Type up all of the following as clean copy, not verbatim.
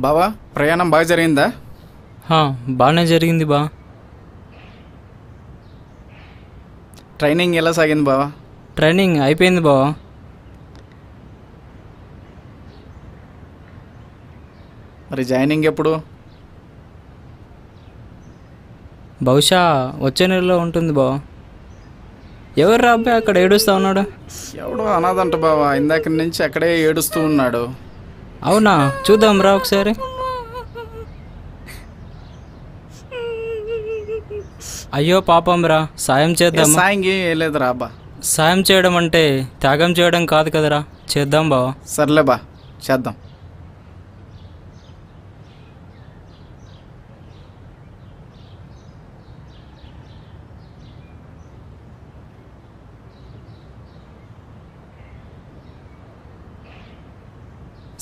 బావా ప్రయాణం బాగా జరిగిందా? బాగానే జరిగింది బా. ట్రైనింగ్ ఎలా సాగింది బావా? ట్రైనింగ్ అయిపోయింది బావా. మరి జాయినింగ్ ఎప్పుడు? బహుశా వచ్చే నెలలో ఉంటుంది బావా. ఎవరు రా అబ్బాయి అక్కడ ఏడుస్తూ ఉన్నాడు? ఎవడో అనాథంట బావా, ఇందాక నుంచి అక్కడే ఏడుస్తూ ఉన్నాడు. అవునా, చూద్దాం రా ఒకసారి. అయ్యో పాపం రా, సాయం చేద్దాం. సాయం లేదు రా అబ్బా. సాయం చేయడం అంటే త్యాగం చేయడం కాదు కదరా. చేద్దాం బావా. సర్లే బా, చేద్దాం.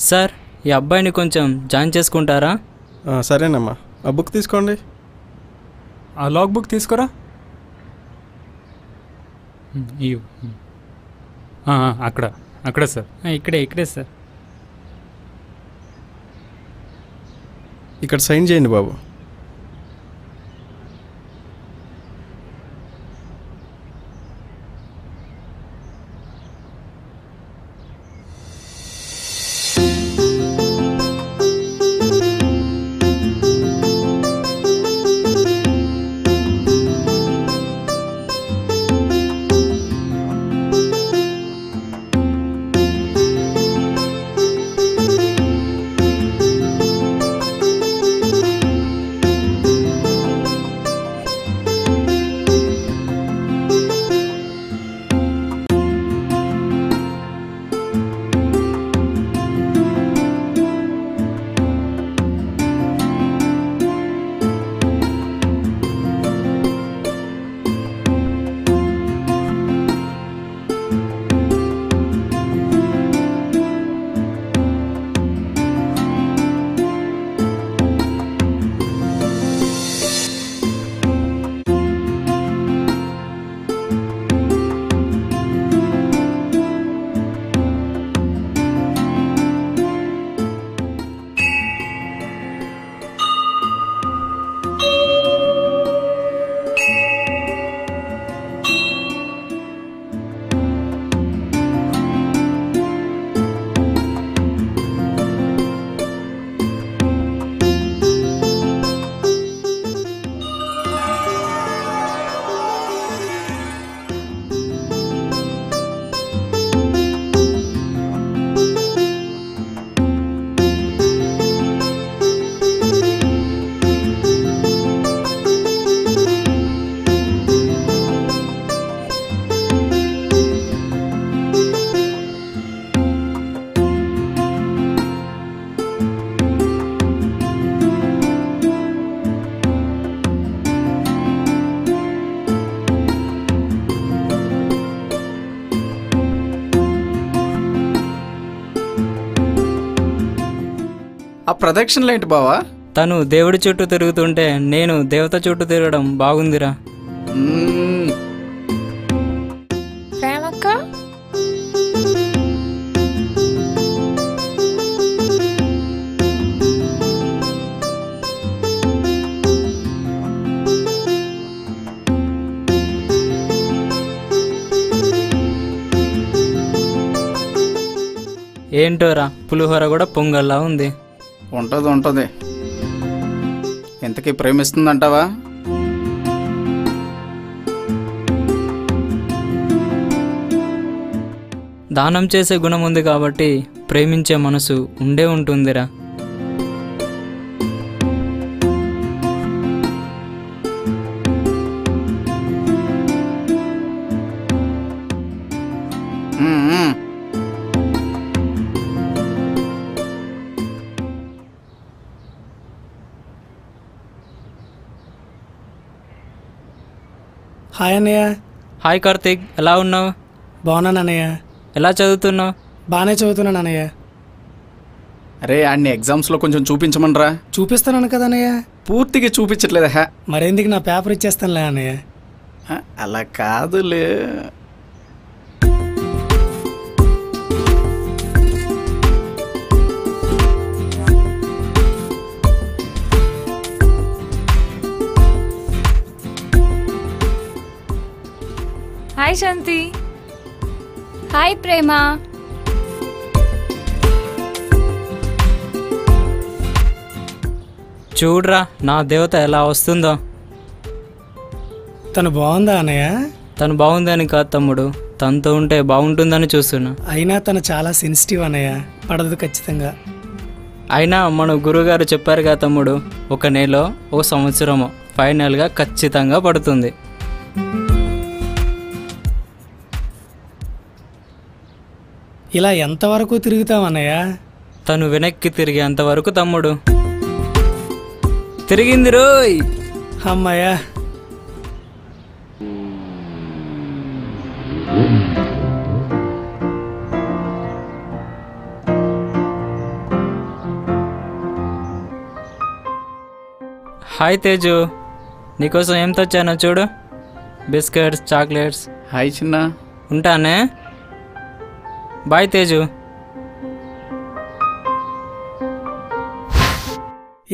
సార్, ఈ అబ్బాయిని కొంచెం జాయిన్ చేసుకుంటారా? సరేనమ్మా, ఆ బుక్ తీసుకోండి. ఆ లాగ్ బుక్ తీసుకురా. అక్కడ అక్కడ సార్. ఇక్కడే సార్. ఇక్కడ సైన్ చేయండి బాబు. ఆ ప్రదక్షిణలు ఏంటి బావా? తను దేవుడి చుట్టూ తిరుగుతుంటే నేను దేవత చుట్టూ తిరగడం బాగుందిరా. ప్రేమక్క, ఏంటోరా, పులిహోర కూడా పొంగల్లా ఉంది. ఉంటుంది. ఇంతకీ ప్రేమిస్తుందంటావా? దానం చేసే గుణం ఉంది కాబట్టి ప్రేమించే మనసు ఉండే ఉంటుందిరా. హాయ్ అన్నయ్య. హాయ్ కార్తీక్, ఎలా ఉన్నావు? బాగున్నాను అన్నయ్య. ఎలా చదువుతున్నావు? బాగానే చదువుతున్నాను అన్నయ్య. అరే అన్ని ఎగ్జామ్స్లో కొంచెం చూపించమనరా. చూపిస్తున్నాను కదా అన్నయ్య. పూర్తిగా చూపించట్లేదా? మరెందుకు, నా పేపర్ ఇచ్చేస్తానులే అన్నయ్య. అలా కాదులే. హాయ్ శాంతి. హాయ్ ప్రేమ. చూడ్రా నా దేవత ఎలా వస్తుందో. తను బాగుందా అన్నయ్య? తను బాగుందని కాదు తమ్ముడు, తనతో ఉంటే బాగుంటుందని చూస్తున్నా. అయినా తను చాలా సెన్సిటివ్ అన్నయ్య, పడదు ఖచ్చితంగా. అయినా మన గురువుగారు చెప్పారుగా తమ్ముడు, ఒక నెలలో ఒక సంవత్సరము ఫైనల్గా ఖచ్చితంగా పడుతుంది. ఇలా ఎంతవరకు తిరుగుతాం అన్నయ్య? తను వెనక్కి తిరిగేంత వరకు తమ్ముడు. తిరిగింది రోయ్. అమ్మాయ్యా. హాయ్ తేజు, నీకోసం ఏం తెచ్చానో చూడు. Biscuits, chocolates. హాయ్ చిన్న. ఉంటానే. బాయ్ తేజు.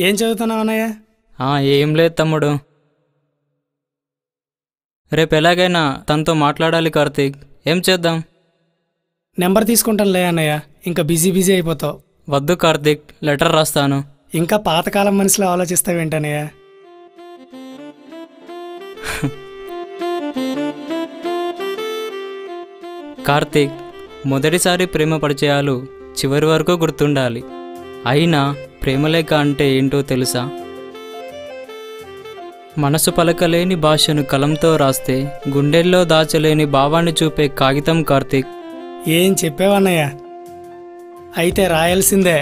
ఏం చదువుతున్నావు అన్నయ్య? ఏం లేదు తమ్ముడు, రేపు ఎలాగైనా తనతో మాట్లాడాలి కార్తీక్. ఏం చేద్దాం? నెంబర్ తీసుకుంటానులే అన్నయ్య, ఇంకా బిజీ అయిపోతావు. వద్దు కార్తీక్, లెటర్ రాస్తాను. ఇంకా పాతకాలం మనిషిలో ఆలోచిస్తావేంటన్నయ్య? కార్తీక్, మొదటిసారి ప్రేమ పరిచయాలు చివరి వరకు గుర్తుండాలి. అయినా ప్రేమలేఖ అంటే ఏంటో తెలుసా? మనసు పలకలేని భాషను కలంతో రాస్తే గుండెల్లో దాచలేని భావాన్ని చూపే కాగితం కార్తీక్. ఏం చెప్పావన్నయ్య? అయితే రాయాల్సిందే.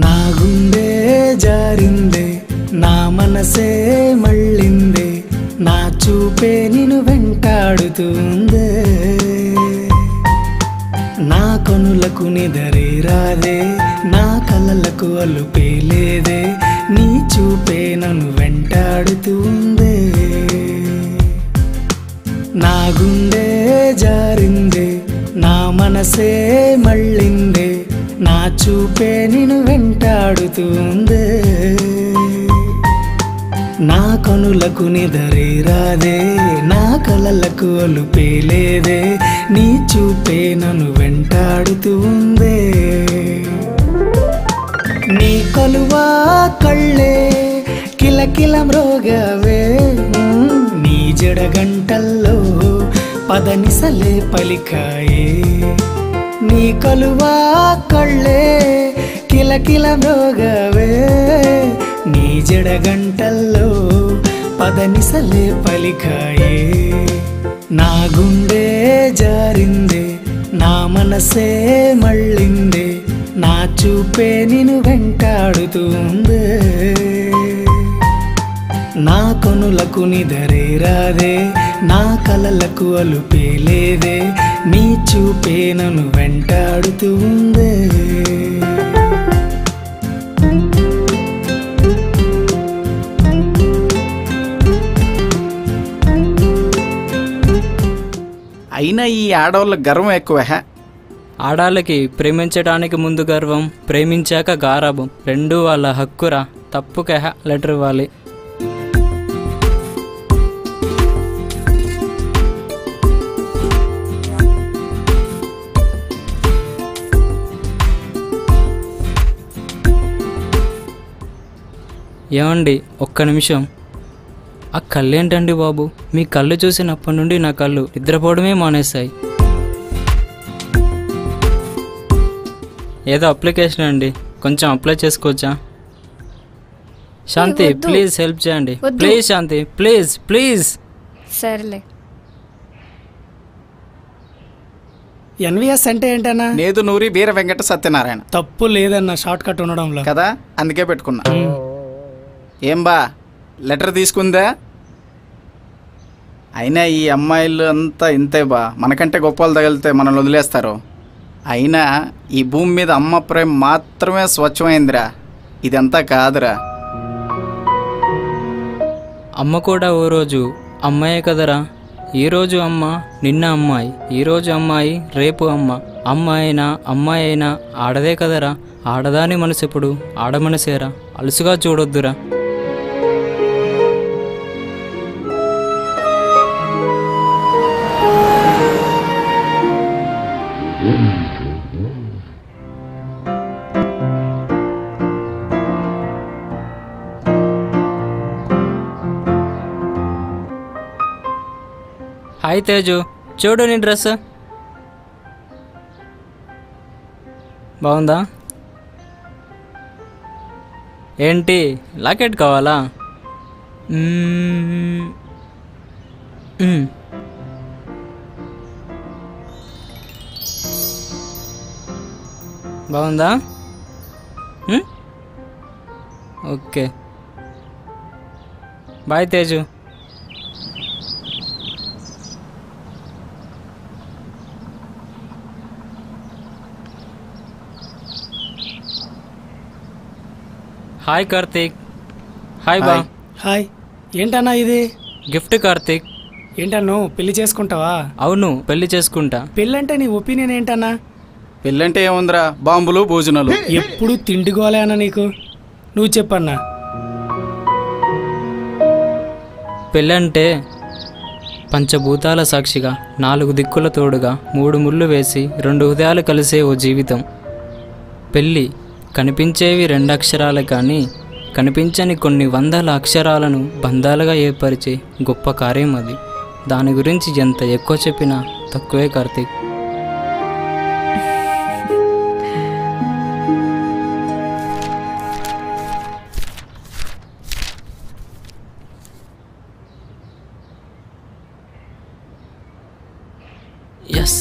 నా గుండె జారిందే, నా మనసే మళ్ళిందే, నా చూపే నిన్ను వెంటాడుతుందే. నా కనులకు నిదరే రాదే, నా కలలకు అలుపే లేదే, నీ చూపే నన్ను వెంటాడుతుందే. నా గుండె జారిందే, నా మనసే మళ్ళిందే, నా చూపే నిన్ను వెంటాడుతుందే. నా కనులకు నిదరే రాదే, నా కలలకు అలుపే లేదే, నీ చూపే నన్ను వెంటాడుతుందే. నీ కలువా కళ్ళే కిలకిల మ్రోగవే, నీ జడగంటల్లో పదనిసలే పలికాయే. నీ కలువా కళ్ళే కిలకిల మ్రోగవే, నీ జడగంటల్లో పదనిసలే పలికాయే. నా గుండె జారిందే, నా మనసే మళ్ళిందే, నా చూపే నిన్ను వెంటాడుతుందే. నా కనులకు నిదరే రాదే, నా కలలకు అలుపే లేదే, నీ చూపే నన్ను వెంటాడుతుందే. అయినా ఈ ఆడవాళ్ళ గర్వం ఎక్కువ. ఆడాళ్ళకి ప్రేమించడానికి ముందు గర్వం, ప్రేమించాక గారాబం, రెండూ వాళ్ళ హక్కురా. తప్పుకెహ లెటర్ ఇవ్వాలి. ఏమండి, ఒక్క నిమిషం. ఆ కళ్ళేంటండి బాబు? మీ కళ్ళు చూసినప్పటి నుండి నా కళ్ళు నిద్రపోవడమే మానేశాయి. ఏదో అప్లికేషన్ అండి, కొంచెం అప్లై చేసుకోవచ్చా? శాంతి వద్దు. ప్లీజ్ హెల్ప్ చేయండి. వద్దు. Please Shanti, please please. సరేలే. ఎన్విఎస్ అంటే ఏంటన్నా? నేదు నూరి వీర వెంకట సత్యనారాయణ. తప్పు లేదన్న, షార్ట్ కట్ ఉండడంలో కదా, అందుకే పెట్టుకున్నా. ఏం బా, లెటర్ తీసుకుందా? అయినా ఈ అమ్మాయిలు అంతా ఇంతే బా, మనకంటే గొప్పలు తగిలితే మనల్ని వదిలేస్తారు. అయినా ఈ భూమి మీద అమ్మ ప్రేమ మాత్రమే స్వచ్ఛమైందిరా, ఇదంతా కాదురా. అమ్మ కూడా ఓ రోజు అమ్మాయే కదరా. ఈరోజు అమ్మ, నిన్న అమ్మాయి, ఈరోజు అమ్మాయి, రేపు అమ్మ. అమ్మాయి అయినా ఆడదే కదరా. ఆడదాని మనసెప్పుడు ఆడమనసేరా. అలుసుగా చూడొద్దురా. హాయ్ తేజు, చూడు నీ డ్రెస్ బాగుందా? ఏంటి లాకెట్ కావాలా? బాగుందా? Okay, bye Teju. Hi Karthik. Hi బా. హాయ్. ఏంటన్నా ఇది? గిఫ్ట్ కార్తీక్. ఏంటన్ను పెళ్లి చేసుకుంటావా? అవును, పెళ్లి చేసుకుంటా. పెళ్ళంటే నీ ఒపీనియన్ ఏంటన్నా? పెళ్ళంటే ఏముందిరా, బాంబులు భోజనాలు. ఎప్పుడు తిండిగోలే అన్న నీకు. నువ్వు చెప్పన్నా. పెళ్ళంటే పంచభూతాల సాక్షిగా, 4 దిక్కుల తోడుగా, 3 ముళ్ళు వేసి 2 హృదయాలు కలిసే ఓ జీవితం. పెళ్ళి కనిపించేవి 2 అక్షరాలే కానీ కనిపించని కొన్ని వందల అక్షరాలను బంధాలుగా ఏర్పరిచే గొప్ప కార్యం అది. దాని గురించి ఎంత ఎక్కువ చెప్పినా తక్కువే కార్తీక్. ఎస్,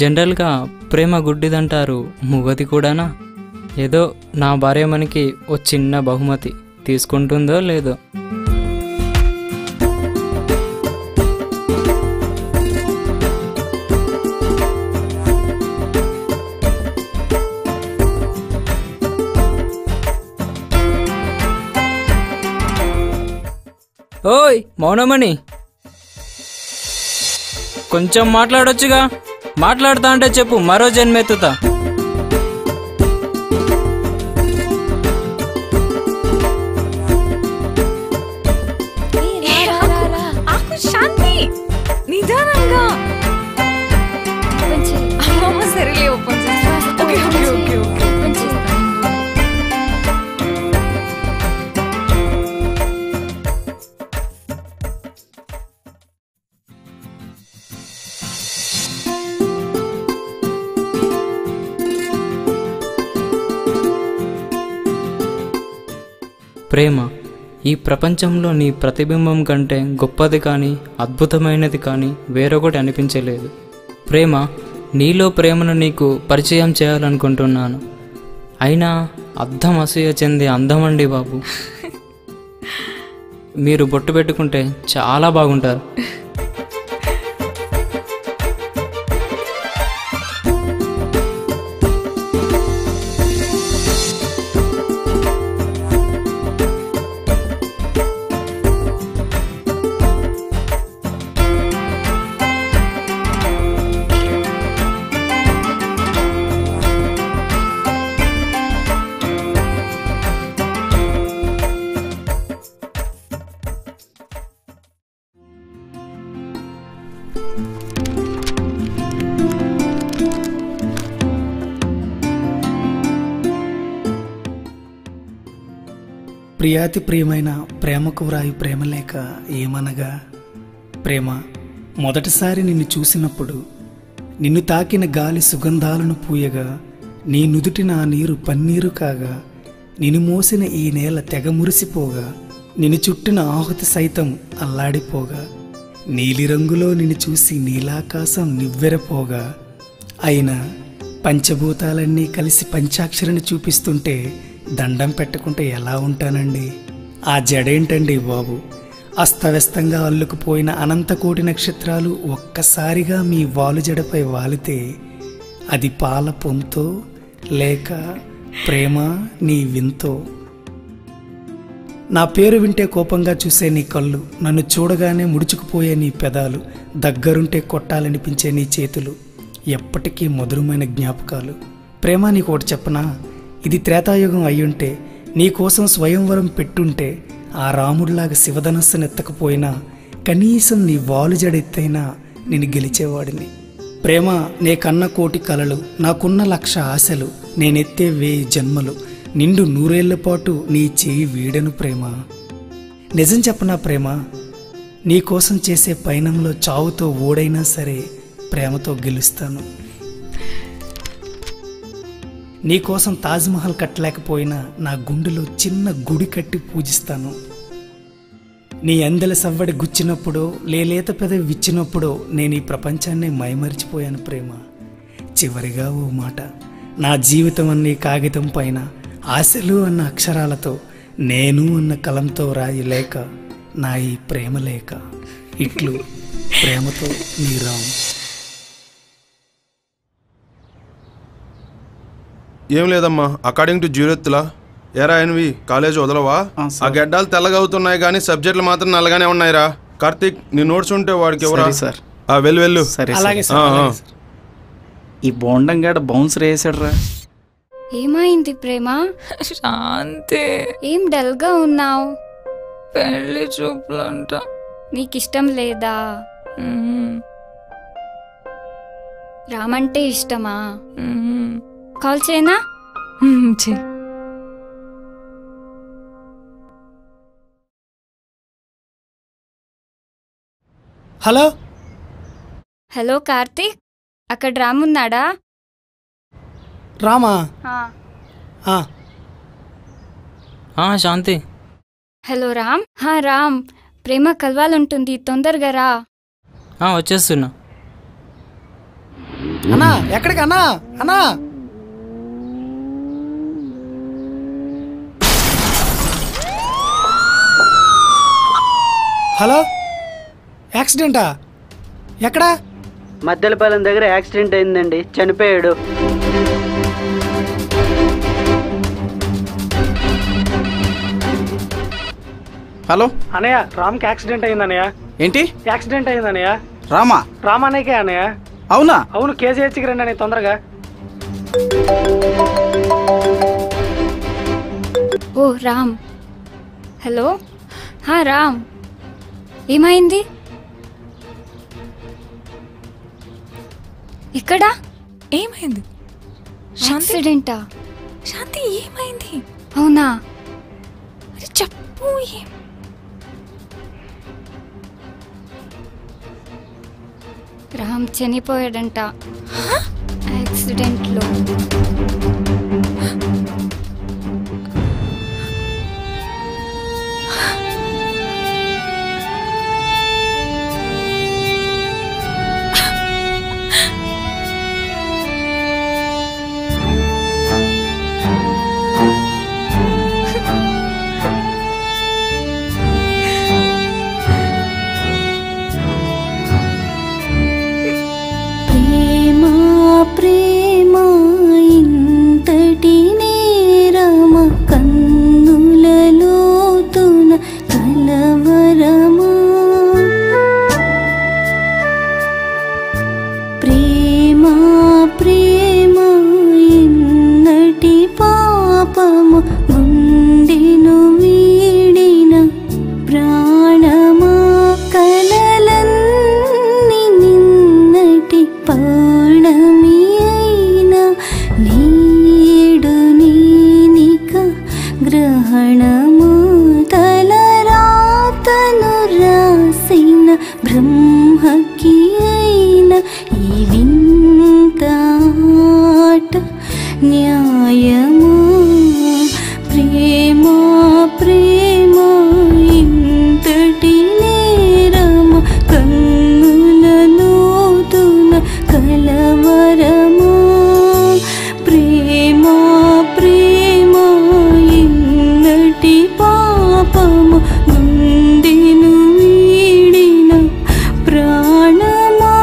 జనరల్గా ప్రేమ గుడ్డిదంటారు, మూగది కూడానా? ఏదో నా భార్యమనికి ఓ చిన్న బహుమతి తీసుకుంటుందో లేదో. ఓయ్ మౌనమణి, కొంచెం మాట్లాడొచ్చుగా. మాట్లాడుతా అంటే చెప్పు, మరో జన్మెత్తుతా. శాంతి, నిదానంగా. అమ్మమ్మ సరేలే, ఓపెన్ చేస్తా. Okay okay okay okay. ప్రేమ ఈ ప్రపంచంలో నీ ప్రతిబింబం కంటే గొప్పది కానీ అద్భుతమైనది కానీ వేరొకటి అనిపించలేదు. ప్రేమ, నీలో ప్రేమను నీకు పరిచయం చేయాలనుకుంటున్నాను. అయినా అద్దం అసూయ చెందే అందమండి బాబు. మీరు బొట్టు పెట్టుకుంటే చాలా బాగుంటారు. ప్రియాతి ప్రియమైన ప్రేమకు వ్రాయు ప్రేమలేఖ ఏమనగా, ప్రేమ, మొదటిసారి నిన్ను చూసినప్పుడు నిన్ను తాకిన గాలి సుగంధాలను పూయగా, నీ నుదుటిన ఆ నీరు పన్నీరు కాగా, నిన్ను మోసిన ఈ నేల తెగ మురిసిపోగా, నిన్ను చుట్టిన ఆహుతి సైతం అల్లాడిపోగా, నీలిరంగులో నిన్ను చూసి నీలాకాశం నివ్వెరపోగా, అయినా పంచభూతాలన్నీ కలిసి పంచాక్షరిని చూపిస్తుంటే దండం పెట్టుకుంటే ఎలా ఉంటానండి? ఆ జడేంటండి బాబు? అస్తవ్యస్తంగా అల్లుకుపోయిన అనంతకోటి నక్షత్రాలు ఒక్కసారిగా మీ వాలు జడపై వాలితే అది పాల పొంతో లేక ప్రేమ నీ వింతో? నా పేరు వింటే కోపంగా చూసే నీ కళ్ళు, నన్ను చూడగానే ముడుచుకుపోయే నీ పెదాలు, దగ్గరుంటే కొట్టాలనిపించే నీ చేతులు ఎప్పటికీ మధురమైన జ్ఞాపకాలు. ప్రేమ, నీకు ఒకటి చెప్పనా? ఇది త్రేతాయుగం అయ్యుంటే, నీకోసం స్వయంవరం పెట్టుంటే, ఆ రాముడిలాగా శివధనస్సును ఎత్తకపోయినా కనీసం నీ వాలు జడెత్తైనా నేను గెలిచేవాడిని. ప్రేమ, నే కన్న కోటి కలలు, నాకున్న 1,00,000 ఆశలు, నేనెత్తే 1000 జన్మలు, నిండు 100 పాటు నీ చేయి వీడను ప్రేమ. నిజం చెప్పనా ప్రేమ, నీకోసం చేసే పయనంలో చావుతో ఓడైనా సరే ప్రేమతో గెలుస్తాను. నీకోసం తాజ్మహల్ కట్టలేకపోయినా నా గుండెలో చిన్న గుడి కట్టి పూజిస్తాను. నీ అందెల సవ్వడి గుచ్చినప్పుడో, లేలేత పెదవి విచ్చినప్పుడో నేను ఈ ప్రపంచాన్ని మైమరిచిపోయాను ప్రేమ. చివరిగా ఓ మాట, నా జీవితం అన్న కాగితం పైన ఆశలు అన్న అక్షరాలతో, నేను అన్న కలంతో రాయి లేక నా ఈ ప్రేమ లేక. ఇట్లు ప్రేమతో నీ రామ్. ఏం లేదమ్మా, అకార్డింగ్ టు జీరోత్తులా. ఏరా ఎన్వి, కాలేజ్ వదలవా? ఆ గడ్డాలు తెల్లగా అవుతున్నాయి కానీ సబ్జెక్టులు మాత్రం నల్లగానే ఉన్నాయిరా. కార్తీక్, నీ నోట్స్ ఉంటే వాడికి ఎవరా? సార్ వెళ్ళు. సరే అలాగే సార్, అలాగే సార్. ఈ బోండం గడ బౌన్సర్ వేసాడురా. ఏమైంది ప్రేమ? శాంతి, ఏం డల్ గా ఉన్నావు? పెళ్లి చూపులంట. నీకిష్టం లేదా? రామంటే ఇష్టమా? కాల్ చేయనా? చెయ్. హలో హలో కార్తీక్, అక్కడ రామున్నాడా? రామా? శాంతి. హలో రామ్. రామ్, ప్రేమ కలవాలంటుంది, తొందరగా రా. వచ్చేస్తున్నా. అన్నా, ఎక్కడికి అన్నా? అన్నా, హలో, యాక్సిడెంటా? ఎక్కడా? మద్దెలపాలెం దగ్గర యాక్సిడెంట్ అయిందండి, చనిపోయాడు. హలో అనయ్య, రామ్కి యాక్సిడెంట్ అయిందన్నయ్య. ఏంటి యాక్సిడెంట్ అయిందన్నయ్య. రామా? రామానయ్యకే అన్నయ్య. అవునా? అవును, కేజీహెచ్కి రండి అన్నయ్య తొందరగా. ఓ రామ్. హలో. రామ్, ఏమైంది? ఎక్కడా? ఏమైంది? యాక్సిడెంటా? శాంతి, ఏమైంది? అవునా? అరే చెప్పు. రామ్ చనిపోయాడంట యాక్సిడెంట్లో. ప్రేమ న్యాయమా ప్రేమ ప్రేమ ఇంతటి నేరమ కన్నుల లోతున కలవరమా ప్రేమ ప్రేమ ఇన్నటి పాపము గుండెను వీడిన ప్రాణమా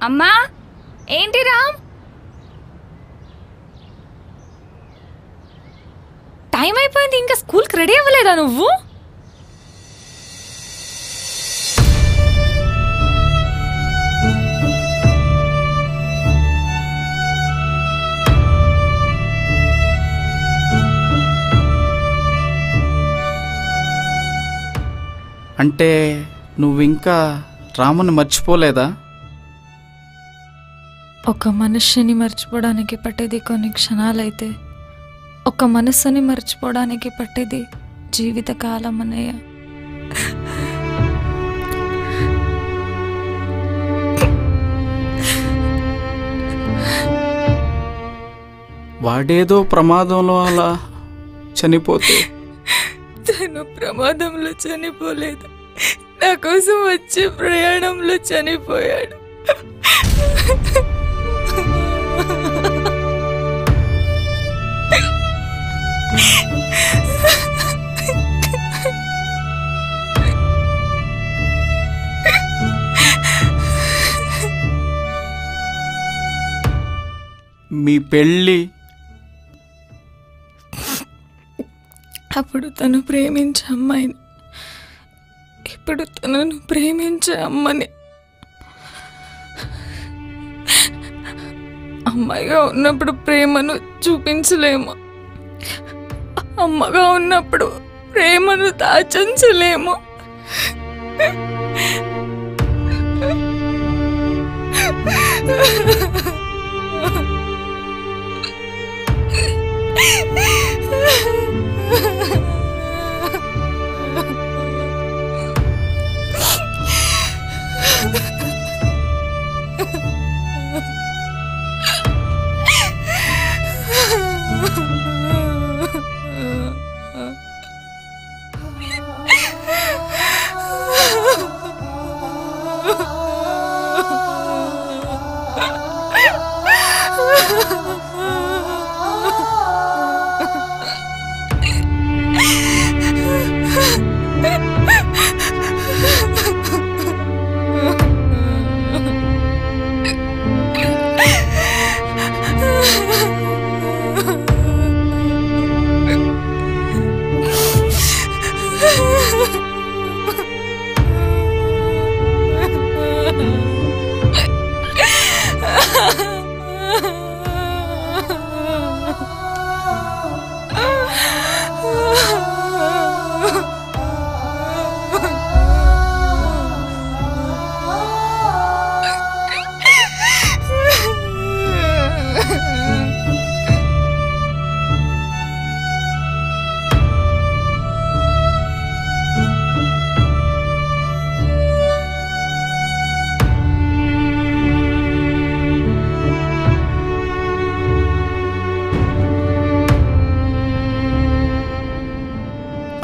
అమ్మా ఏంటి రామ్, టైం అయిపోయింది, ఇంకా స్కూల్కి రెడీ అవ్వలేదా నువ్వు? అంటే నువ్వింకా రాముని మర్చిపోలేదా? ఒక మనుష్యుని మర్చిపోవడానికి పట్టేది కొన్ని క్షణాలైతే ఒక మనస్సుని మర్చిపోవడానికి పట్టేది జీవితకాలం అన్నయ్య. వాడేదో ప్రమాదంలో అలా చనిపోతే తను ప్రమాదంలో చనిపోలేదు, నా కోసం వచ్చే ప్రయాణంలో చనిపోయాడు. మీ పెళ్ళి అప్పుడు తను ప్రేమించే అమ్మాయిని, ఇప్పుడు తనను ప్రేమించే అమ్మని. అమ్మాయిగా ఉన్నప్పుడు ప్రేమను చూపించలేము, అమ్మగా ఉన్నప్పుడు ప్రేమను దాచించలేము.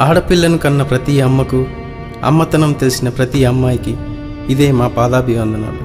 ఆడపిల్లను కన్న ప్రతి అమ్మకు, అమ్మతనం తెలిసిన ప్రతి అమ్మాయికి ఇదే మా పాదాభివందనాలు.